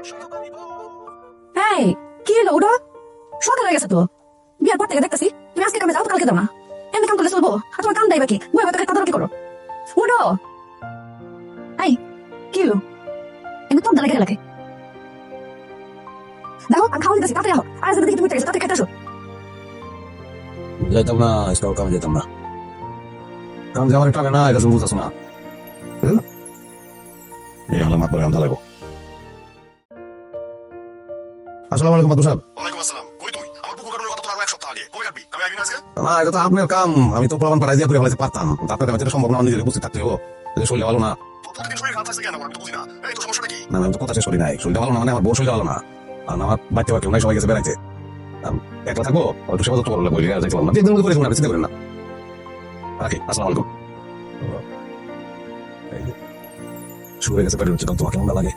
এই কি হলো ওটা? সকাল হয়ে গেছে তো, বিয়ার পর থেকে দেখতেছি তুমি আজকে কামে যাও তো কালকে যাও না। এমনি কাম করলে চলবো? আর তোমার কাম দেয় বাকি বই বাকি তদারকি করো। উঠো। এই কি হলো? এমনি তোর দাঁড়িয়ে লাগে দেখো আমি খাওয়া দিতেছি তাড়াতাড়ি আহো। আর যদি দেখি তুমি গেছো তাতে খেতে আসো। যাইতাম না, আজকাল কামে যেতাম না। কাম যাওয়ার টাকা না, এটা তুমি বুঝতেছো না। এই হলো মাত্র কাম চালাবো। আসসালামু আলাইকুম মাদু সাহেব। ওয়ালাইকুম আসসালাম। কই তুই? আমার পুকুর কাটানোর কথা তো আরো এক সপ্তাহ আগে। কবে কাটবি? আমি আগে না আজকে? না, এটা তো আপনার কাম। আমি তো প্রমাণ পাঠাই দিয়ে করে ফেলাইতে পারতাম। কিন্তু আপনার কামে এটা সম্ভব না, আমার নিজের উপস্থিত থাকতে হবে। এটা শরীরটা ভালো না। তোর প্রতিদিন শরীর খারাপ থাকছে কেন? আমি তো বুঝি না। এই তোর সমস্যাটা কি? না, আমি তো কথা শেষ করি নাই। শরীরটা ভালো না মানে আমার বউ শরীরটা ভালো না। আর আমার বাড়িতে কেউ নাই, সবাই গেছে বেড়াইতে। একলা থাকবো, একটু সেবা যত্ন করলে বলি আর যাইতে পারবো না। যেদিন মতো করে চিন্তা করেন না। রাখি, আসসালামু আলাইকুম। শুরু হয়ে গেছে পেটের হচ্ছে, তোমাকে কেমন লাগে?